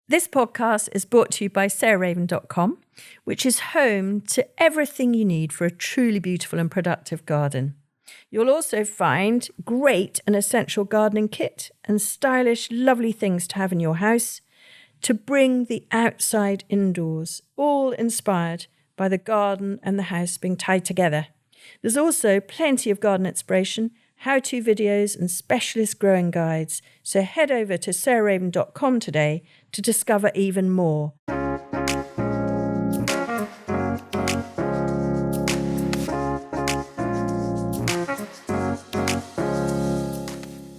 This podcast is brought to you by sarahraven.com, which is home to everything you need for a truly beautiful and productive garden. You'll also find great and essential gardening kit and stylish, lovely things to have in your house to bring the outside indoors, all inspired by the garden and the house being tied together. There's also plenty of garden inspiration, how-to videos and specialist growing guides. So head over to sarahraven.com today to discover even more.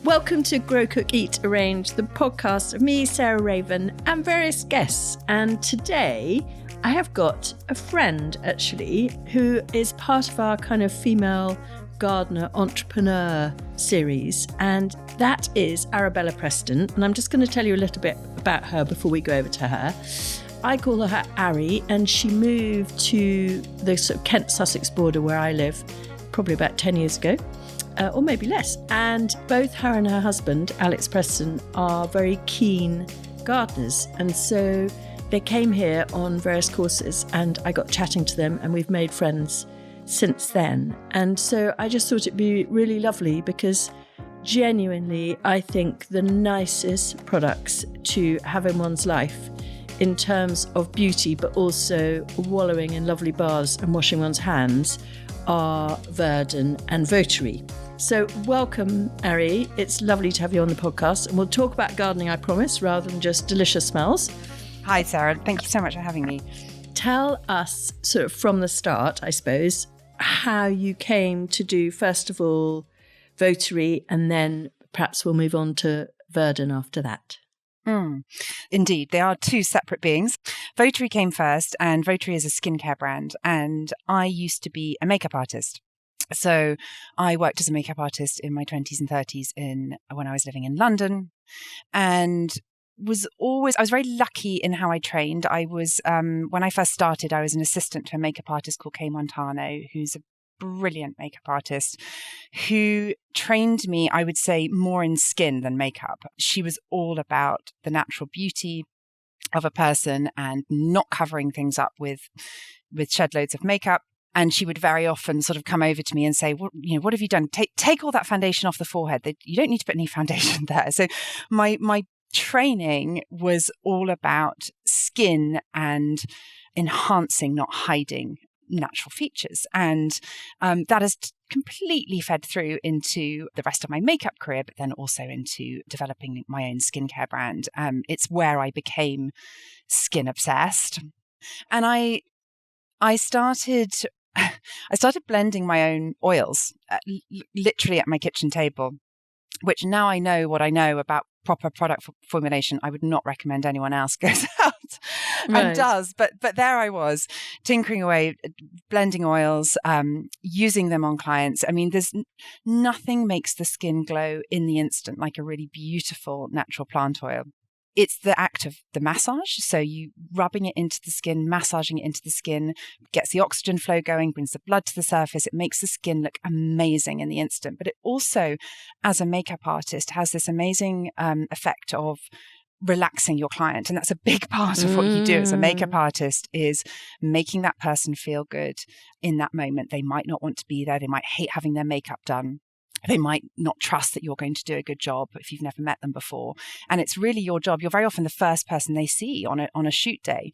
Welcome to Grow, Cook, Eat, Arrange, the podcast of me, Sarah Raven, and various guests. And today I have got a friend, actually, who is part of our kind of female gardener entrepreneur series, and that is Arabella Preston. And I'm just going to tell you a little bit about her before we go over to her. I call her Ari, and she moved to the sort of Kent-Sussex border where I live probably about 10 years ago. Or maybe less. And both her and her husband, Alex Preston, are very keen gardeners. And so they came here on various courses and I got chatting to them and we've made friends since then. And so I just thought it'd be really lovely because genuinely, I think the nicest products to have in one's life in terms of beauty, but also wallowing in lovely baths and washing one's hands are Verden and Votary. So welcome, Ari. It's lovely to have you on the podcast. And we'll talk about gardening, I promise, rather than just delicious smells. Hi, Sarah. Thank you so much for having me. Tell us sort of from the start, I suppose, how you came to do, first of all, Votary, and then perhaps we'll move on to Verden after that. Indeed, they are two separate beings. Votary came first, and Votary is a skincare brand. And I used to be a makeup artist. So I worked as a makeup artist in my 20s and 30s when I was living in London, and I was very lucky in how I trained. I was, when I first started, I was an assistant to a makeup artist called Kay Montano, who's a brilliant makeup artist who trained me, I would say, more in skin than makeup. She was all about the natural beauty of a person and not covering things up with shed loads of makeup. And she would very often sort of come over to me and say, well, what have you done? Take all that foundation off the forehead. You don't need to put any foundation there. So my training was all about skin and enhancing, not hiding natural features. And that has completely fed through into the rest of my makeup career, but then also into developing my own skincare brand. It's where I became skin obsessed. And I started blending my own oils, literally at my kitchen table, which now I know what I know about proper product formulation. I would not recommend anyone else goes out and does, but there I was tinkering away, blending oils, using them on clients. I mean, there's nothing makes the skin glow in the instant like a really beautiful natural plant oil. It's the act of the massage. So you rubbing it into the skin, massaging it into the skin, gets the oxygen flow going, brings the blood to the surface. It makes the skin look amazing in the instant. But it also, as a makeup artist, has this amazing effect of relaxing your client. And that's a big part of what you do as a makeup artist, is making that person feel good in that moment. They might not want to be there. They might hate having their makeup done. They might not trust that you're going to do a good job if you've never met them before. And it's really your job. You're very often the first person they see on a shoot day.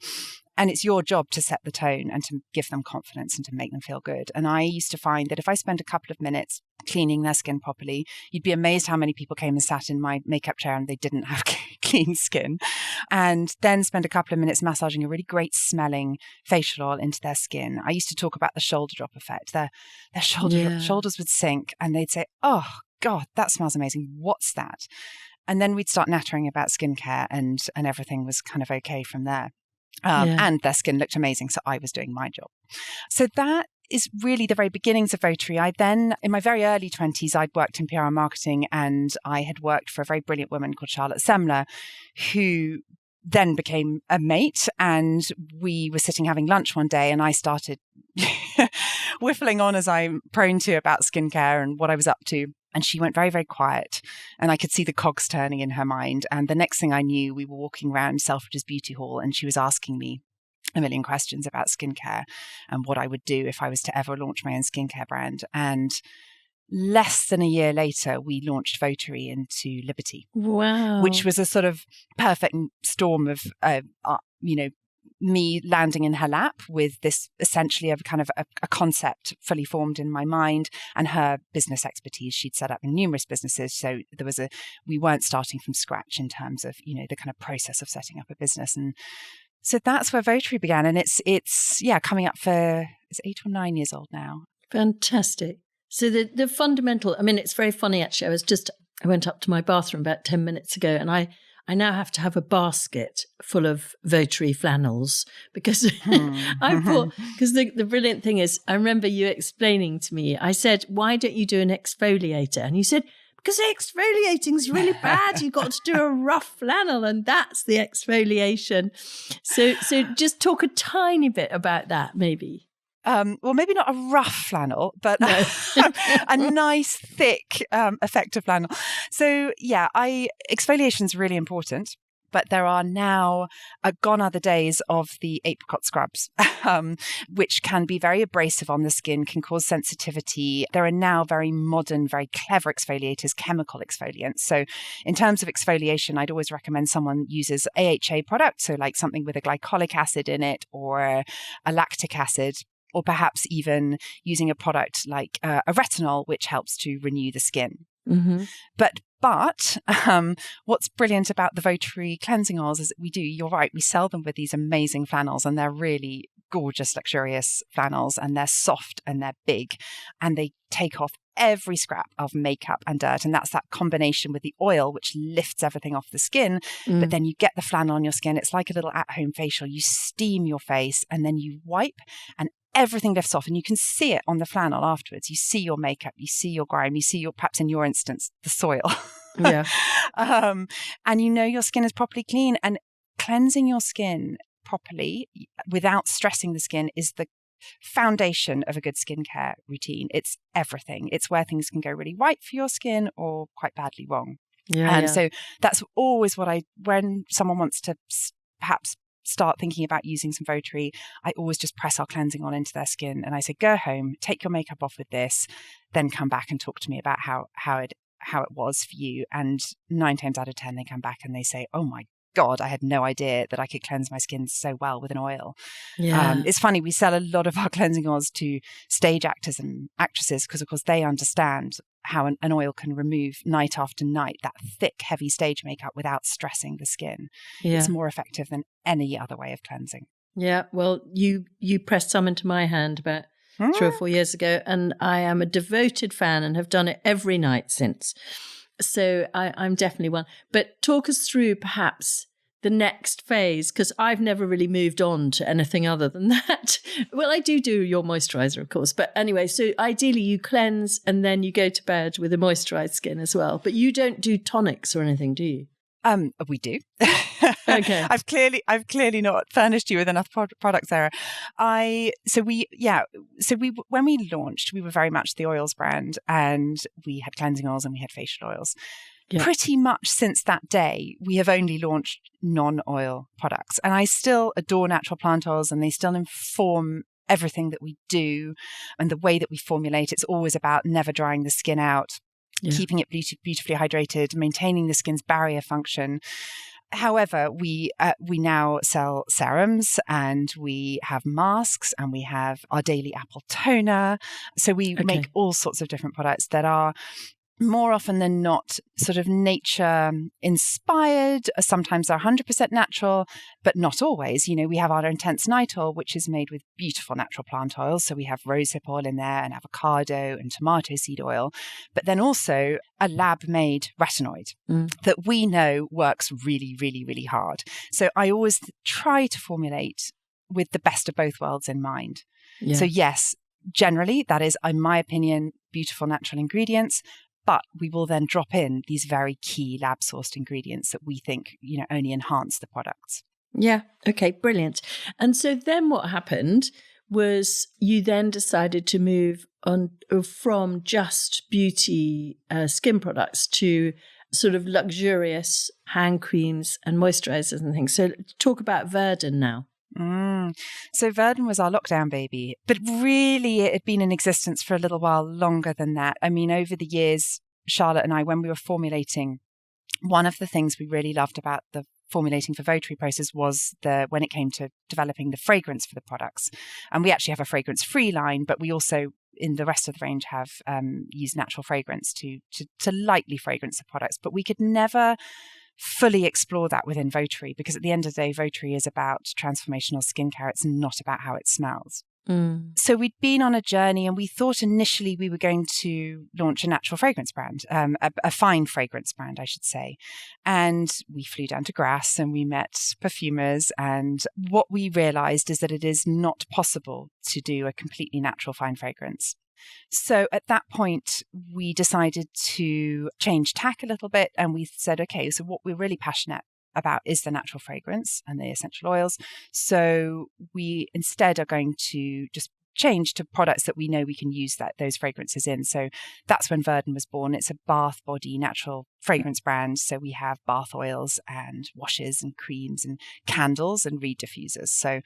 And it's your job to set the tone and to give them confidence and to make them feel good. And I used to find that if I spent a couple of minutes cleaning their skin properly, you'd be amazed how many people came and sat in my makeup chair and they didn't have clean skin. And then spend a couple of minutes massaging a really great smelling facial oil into their skin. I used to talk about the shoulder drop effect. Their shoulders would sink and they'd say, oh God, that smells amazing. What's that? And then we'd start nattering about skincare and everything was kind of okay from there. And their skin looked amazing. So I was doing my job. So that is really the very beginnings of Votary. I then, in my very early 20s, I'd worked in PR and marketing, and I had worked for a very brilliant woman called Charlotte Semler, who then became a mate. And we were sitting having lunch one day, and I started whiffling on, as I'm prone to, about skincare and what I was up to. And she went very, very quiet. And I could see the cogs turning in her mind. And the next thing I knew, we were walking around Selfridge's Beauty Hall, and she was asking me a million questions about skincare and what I would do if I was to ever launch my own skincare brand. And less than a year later, we launched Votary into Liberty. Wow. Which was a sort of perfect storm of, me landing in her lap with this essentially of kind of a concept fully formed in my mind, and her business expertise. She'd set up numerous businesses. So we weren't starting from scratch in terms of, the kind of process of setting up a business. And so that's where Votary began. And it's coming up for, it's 8 or 9 years old now. Fantastic. So the fundamental, I mean, it's very funny, actually. I went up to my bathroom about 10 minutes ago, and I now have to have a basket full of Votary flannels because I thought, because the brilliant thing is, I remember you explaining to me, I said, why don't you do an exfoliator? And you said, because exfoliating is really bad. You've got to do a rough flannel, and that's the exfoliation. So just talk a tiny bit about that, maybe. Well, maybe not a rough flannel, but no. A nice, thick, effective flannel. So, exfoliation is really important. But there are now, gone are the days of the apricot scrubs, which can be very abrasive on the skin, can cause sensitivity. There are now very modern, very clever exfoliators, chemical exfoliants. So in terms of exfoliation, I'd always recommend someone uses AHA products, so like something with a glycolic acid in it or a lactic acid, or perhaps even using a product like a retinol, which helps to renew the skin. Mm-hmm. But what's brilliant about the Votary cleansing oils is that you're right, we sell them with these amazing flannels, and they're really gorgeous, luxurious flannels, and they're soft and they're big, and they take off every scrap of makeup and dirt. And that's that combination with the oil, which lifts everything off the skin. But then you get the flannel on your skin. It's like a little at-home facial. You steam your face and then you wipe, and everything lifts off, and you can see it on the flannel afterwards. You see your makeup, you see your grime, you see perhaps in your instance, the soil. Yeah. And your skin is properly clean. And cleansing your skin properly without stressing the skin is the foundation of a good skincare routine. It's everything. It's where things can go really right for your skin or quite badly wrong. So that's always when someone wants to perhaps start thinking about using some Votary, I always just press our cleansing on into their skin, and I say, go home, take your makeup off with this, then come back and talk to me about how it was for you. And 9 times out of 10 they come back and they say, oh my God, I had no idea that I could cleanse my skin so well with an oil. It's funny, we sell a lot of our cleansing oils to stage actors and actresses because, of course, they understand how an oil can remove night after night that thick, heavy stage makeup without stressing the skin. It's more effective than any other way of cleansing. Yeah, well, you pressed some into my hand about 3 or 4 years ago, and I am a devoted fan and have done it every night since. So I'm definitely one. But talk us through perhaps the next phase, because I've never really moved on to anything other than that. Well, I do your moisturizer, of course. But anyway, so ideally you cleanse and then you go to bed with a moisturized skin as well. But you don't do tonics or anything, do you? We do. Okay. I've clearly not furnished you with enough products, Sarah. When we launched, we were very much the oils brand, and we had cleansing oils and we had facial oils. Yeah. Pretty much since that day, we have only launched non-oil products, and I still adore natural plant oils, and they still inform everything that we do and the way that we formulate. It's always about never drying the skin out. Yeah. Keeping it beautifully hydrated, maintaining the skin's barrier function. However, we now sell serums, and we have masks, and we have our daily apple toner. So we make all sorts of different products that are more often than not sort of nature inspired. Sometimes they're 100% natural, but not always. We have our intense night oil, which is made with beautiful natural plant oils. So we have rosehip oil in there, and avocado and tomato seed oil, but then also a lab-made retinoid that we know works really, really, really hard. So I always try to formulate with the best of both worlds in mind. Yeah. So yes, generally that is, in my opinion, beautiful natural ingredients. But we will then drop in these very key lab-sourced ingredients that we think, only enhance the products. Yeah. Okay. Brilliant. And so then what happened was you then decided to move on from just beauty skin products to sort of luxurious hand creams and moisturizers and things. So talk about Verden now. So Verden was our lockdown baby, but really it had been in existence for a little while longer than that. I mean, over the years, Charlotte and I, when we were formulating, one of the things we really loved about the formulating for Votary process was when it came to developing the fragrance for the products. And we actually have a fragrance-free line, but we also, in the rest of the range, have used natural fragrance to lightly fragrance the products. But we could never fully explore that within Votary, because at the end of the day, Votary is about transformational skincare. It's not about how it smells. So we'd been on a journey, and we thought initially we were going to launch a natural fragrance brand, a fine fragrance brand, I should say. And we flew down to Grasse and we met perfumers. And what we realized is that it is not possible to do a completely natural fine fragrance. So at that point, we decided to change tack a little bit, and we said, okay, so what we're really passionate about is the natural fragrance and the essential oils. So we instead are going to just change to products that we know we can use those fragrances in. So that's when Verden was born. It's a bath body natural fragrance brand. So we have bath oils and washes and creams and candles and reed diffusers. So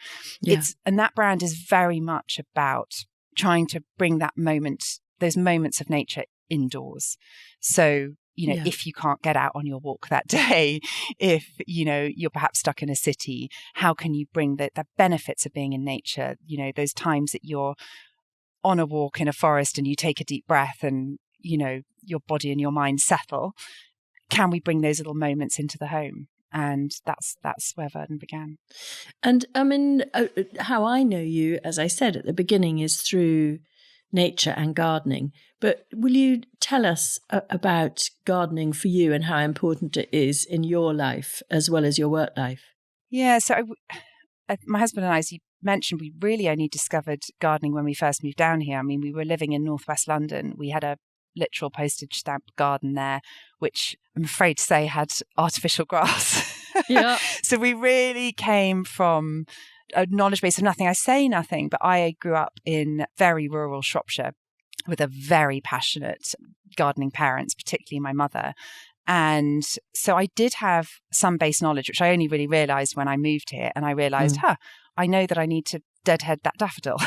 and that brand is very much about trying to bring those moments of nature indoors. So, if you can't get out on your walk that day, if, you're perhaps stuck in a city, how can you bring the benefits of being in nature? Those times that you're on a walk in a forest and you take a deep breath and, your body and your mind settle. Can we bring those little moments into the home? And that's where Verden began. And I mean, how I know you, as I said at the beginning, is through nature and gardening. But will you tell us about gardening for you and how important it is in your life as well as your work life? Yeah, so my husband and I, as you mentioned, we really only discovered gardening when we first moved down here. I mean, we were living in northwest London. We had a literal postage stamp garden there, which I'm afraid to say had artificial grass. Yeah. So we really came from a knowledge base of nothing. I say nothing, but I grew up in very rural Shropshire with a very passionate gardening parents, particularly my mother. And so I did have some base knowledge, which I only really realized when I moved here. And I realized, I know that I need to deadhead that daffodil.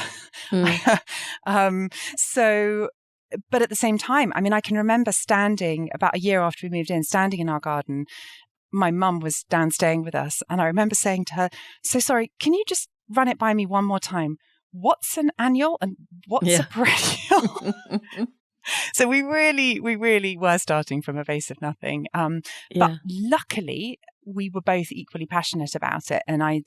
But at the same time, I mean, I can remember standing about a year after we moved in, standing in our garden. My mum was down staying with us. And I remember saying to her, so sorry, can you just run it by me one more time? What's an annual and what's a perennial? So we really were starting from a base of nothing. But luckily, we were both equally passionate about it. And I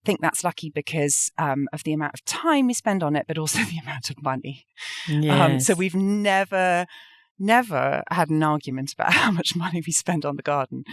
think that's lucky because of the amount of time we spend on it, but also the amount of money. Yes. So we've never had an argument about how much money we spend on the garden,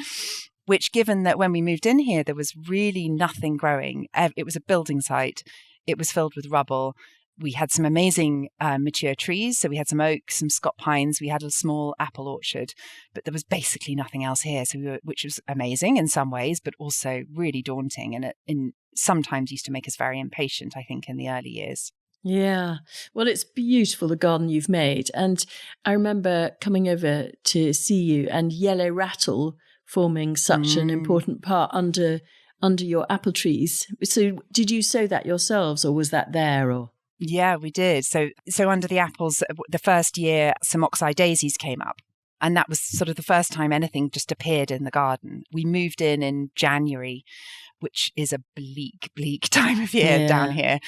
which, given that when we moved in here, there was really nothing growing. It was a building site. It was filled with rubble. We had some amazing mature trees. So we had some oaks, some Scott pines. We had a small apple orchard, but there was basically nothing else here. So which was amazing in some ways, but also really daunting. And it sometimes used to make us very impatient, I think, in the early years. Yeah. Well, it's beautiful, the garden you've made. And I remember coming over to see you and yellow rattle forming such an important part under your apple trees. So did you sow that yourselves or was that there or? Yeah, we did. So under the apples, the first year, some oxeye daisies came up. And that was sort of the first time anything just appeared in the garden. We moved in January, which is a bleak time of year down here.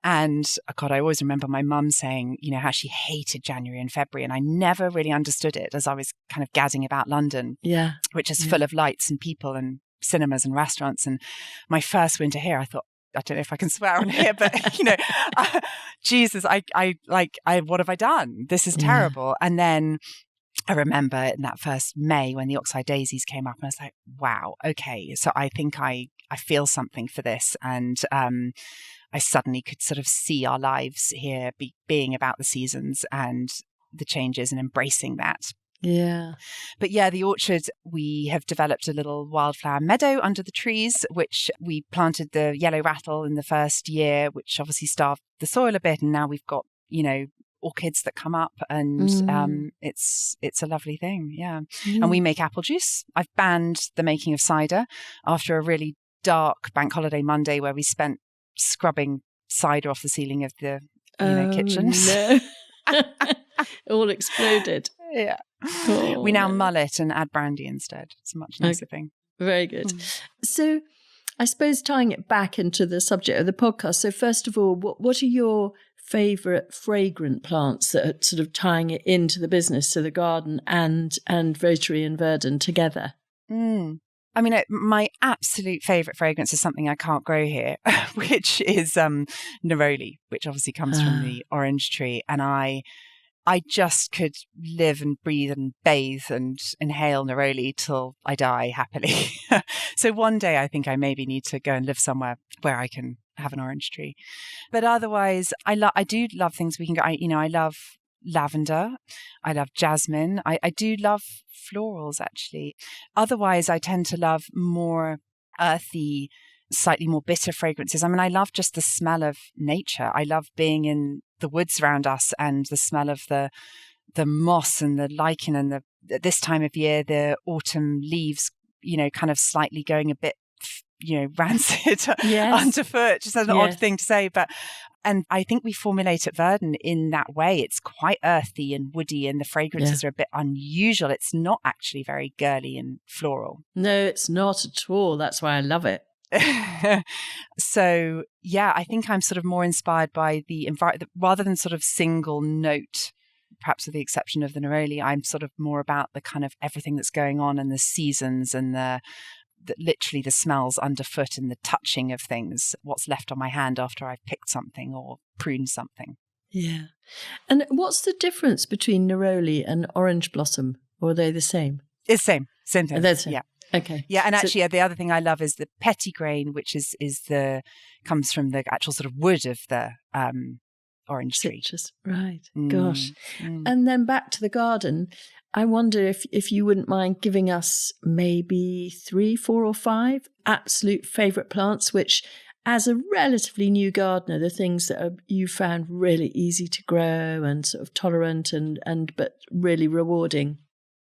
And God, I always remember my mum saying, how she hated January and February. And I never really understood it as I was kind of gazzing about London, which is full of lights and people and cinemas and restaurants. And my first winter here, I thought, I don't know if I can swear on here, but Jesus, I what have I done? This is terrible. And then I remember in that first May when the oxeye daisies came up, and I was like, wow, okay. So I think I feel something for this. And I suddenly could sort of see our lives here being about the seasons and the changes and embracing that. Yeah. But yeah, the orchard, we have developed a little wildflower meadow under the trees, which we planted the yellow rattle in the first year, which obviously starved the soil a bit. And now we've got, orchids that come up, and it's a lovely thing. Yeah. And we make apple juice. I've banned the making of cider after a really dark bank holiday Monday where we spent scrubbing cider off the ceiling of the kitchen. No. All exploded. Yeah. Oh, we now mull it and add brandy instead. It's a much nicer thing. Very good. So I suppose tying it back into the subject of the podcast. So first of all, what are your favourite fragrant plants that are sort of tying it into the business, to the garden and Votary and Verden together? I mean, my absolute favourite fragrance is something I can't grow here, which is neroli, which obviously comes from the orange tree. And I just could live and breathe and bathe and inhale neroli till I die happily. So one day I think I maybe need to go and live somewhere where I can have an orange tree. But otherwise, I do love things we can go. I love lavender. I love jasmine. I do love florals, actually. Otherwise, I tend to love more earthy, slightly more bitter fragrances. I mean, I love just the smell of nature. I love being in the woods around us and the smell of the moss and the lichen and this time of year, the autumn leaves, kind of slightly going a bit, rancid underfoot. Just an odd thing to say, and I think we formulate at Verden in that way. It's quite earthy and woody, and the fragrances are a bit unusual. It's not actually very girly and floral. No, it's not at all. That's why I love it. So, yeah, I think I'm sort of more inspired by the environment rather than sort of single note, perhaps with the exception of the neroli. I'm sort of more about the kind of everything that's going on and the seasons and literally the smells underfoot and the touching of things, what's left on my hand after I've picked something or pruned something. Yeah. And what's the difference between neroli and orange blossom? Or are they the same? It's same thing. They're the same. Yeah. Okay. Yeah, and actually, the other thing I love is the pettigrain, which comes from the actual sort of wood of the orange tree. Citrus, right? Gosh. And then back to the garden. I wonder if you wouldn't mind giving us maybe 3, 4, or 5 absolute favourite plants, which, as a relatively new gardener, the things that you found really easy to grow and sort of tolerant and but really rewarding.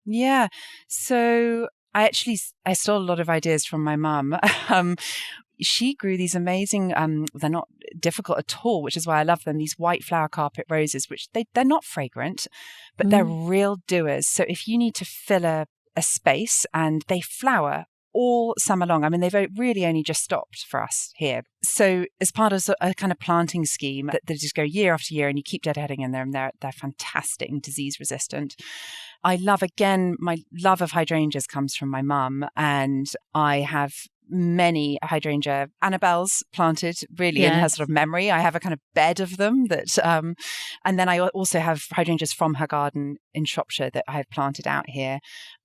Yeah. So I stole a lot of ideas from my mum. She grew these amazing, they're not difficult at all, which is why I love them, these white flower carpet roses, which they're not fragrant, but they're real doers. So if you need to fill a space, and they flower all summer long. I mean, they've really only just stopped for us here. So as part of a kind of planting scheme that they just go year after year and you keep deadheading in them, and they're fantastic and disease resistant. I love, again, my love of hydrangeas comes from my mum, and I have many hydrangea Arabellas planted really in her sort of memory. I have a kind of bed of them that, and then I also have hydrangeas from her garden in Shropshire that I have planted out here.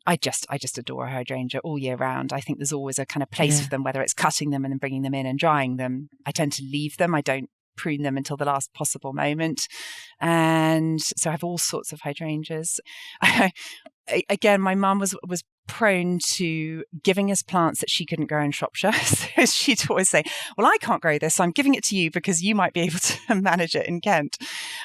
I just adore hydrangea all year round. I think there's always a kind of place for them, whether it's cutting them and then bringing them in and drying them. I tend to leave them. I don't prune them until the last possible moment. And so I have all sorts of hydrangeas. Again, my mum was prone to giving us plants that she couldn't grow in Shropshire. So she'd always say, well, I can't grow this, so I'm giving it to you because you might be able to manage it in Kent.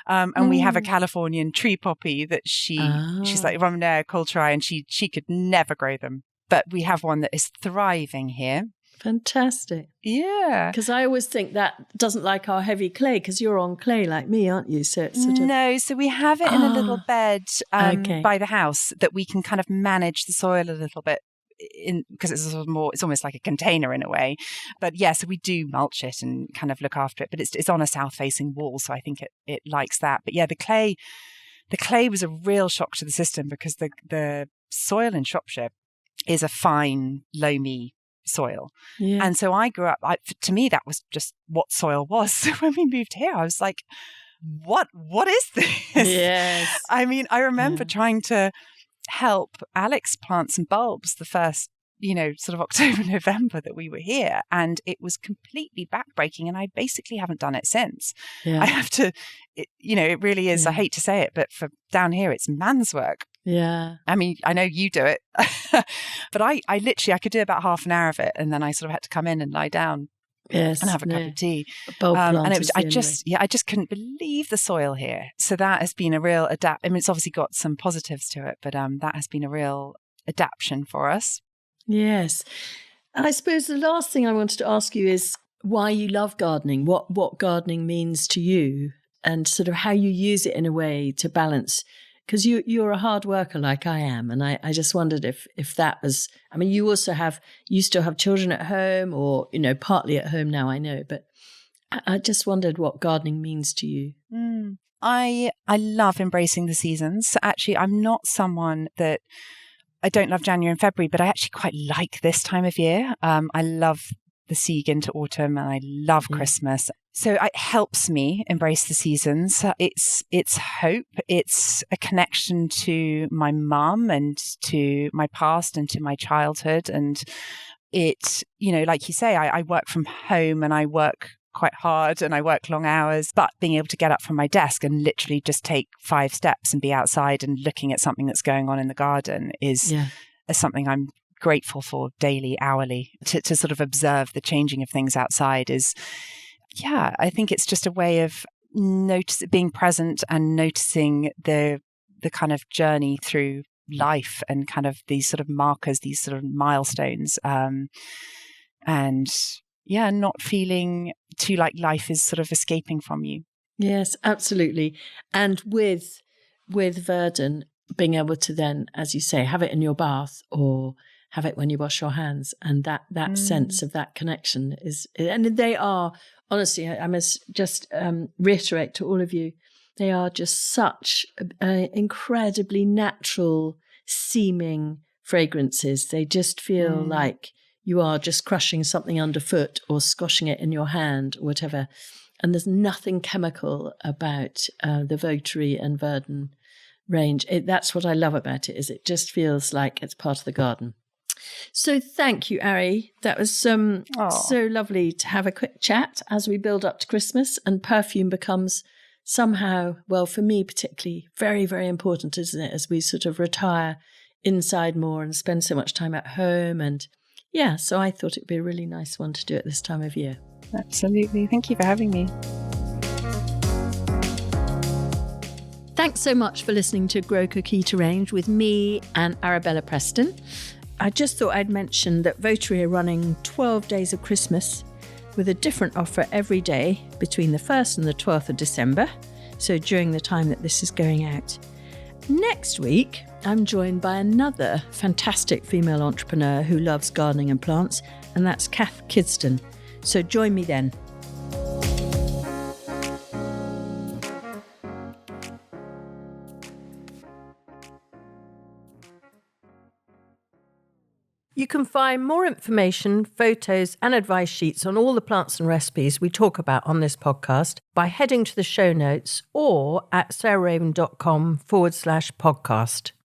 And we have a Californian tree poppy that she's like Ramona Coltrai, and she could never grow them. But we have one that is thriving here. Fantastic. Yeah. Because I always think that doesn't like our heavy clay, because you're on clay like me, aren't you? So it's sort of... No, so we have it in a little bed by the house that we can kind of manage the soil a little bit because it's sort of more, it's almost like a container in a way. But yeah, so we do mulch it and kind of look after it, but it's on a south-facing wall, so I think it likes that. But yeah, the clay was a real shock to the system because the soil in Shropshire is a fine, loamy soil. Yeah. And so I grew up, to me, that was just what soil was. So when we moved here, I was like, what is this? Yes. I mean, I remember trying to help Alex plant some bulbs the first, sort of October, November that we were here. And it was completely backbreaking. And I basically haven't done it since. Yeah. I have to, it really is, I hate to say it, but for down here, it's man's work. Yeah. I mean, I know you do it, but I could do about half an hour of it, and then I sort of had to come in and lie down Yes. and have a cup of tea. Bulb And plant it was, is the only way. I just couldn't believe the soil here. So that has been a real I mean, it's obviously got some positives to it, but that has been a real adaptation for us. Yes. I suppose the last thing I wanted to ask you is why you love gardening, what gardening means to you, and sort of how you use it in a way to balance. Because you're a hard worker like I am. And I just wondered if that was, I mean, you still have children at home, or, partly at home now, I know, but I just wondered what gardening means to you. I love embracing the seasons. So actually, I'm not someone that, I don't love January and February, but I actually quite like this time of year. I love the seed into autumn, and I love Christmas. So it helps me embrace the seasons. It's hope. It's a connection to my mum and to my past and to my childhood. And it, like you say, I work from home and I work quite hard and I work long hours, but being able to get up from my desk and literally just take 5 steps and be outside and looking at something that's going on in the garden is something I'm grateful for daily, hourly, to sort of observe the changing of things outside is, I think it's just a way of being present and noticing the kind of journey through life and kind of these sort of markers, these sort of milestones, and not feeling too like life is sort of escaping from you. Yes, absolutely. And with Verden, being able to then, as you say, have it in your bath or have it when you wash your hands, and that sense of that connection and they are, honestly, I must just reiterate to all of you, they are just such incredibly natural seeming fragrances. They just feel like you are just crushing something underfoot or squashing it in your hand or whatever. And there's nothing chemical about the Votary and Verden range. That's what I love about it, is it just feels like it's part of the garden. So thank you, Ari. That was so lovely to have a quick chat as we build up to Christmas, and perfume becomes somehow, well, for me particularly, very, very important, isn't it? As we sort of retire inside more and spend so much time at home. And so I thought it'd be a really nice one to do at this time of year. Absolutely. Thank you for having me. Thanks so much for listening to Grow Cook Eat Arrange with me and Arabella Preston. I just thought I'd mention that Votary are running 12 days of Christmas with a different offer every day between the 1st and the 12th of December, so during the time that this is going out. Next week, I'm joined by another fantastic female entrepreneur who loves gardening and plants, and that's Kath Kidston. So join me then. You can find more information, photos and advice sheets on all the plants and recipes we talk about on this podcast by heading to the show notes or at sarahraven.com/podcast.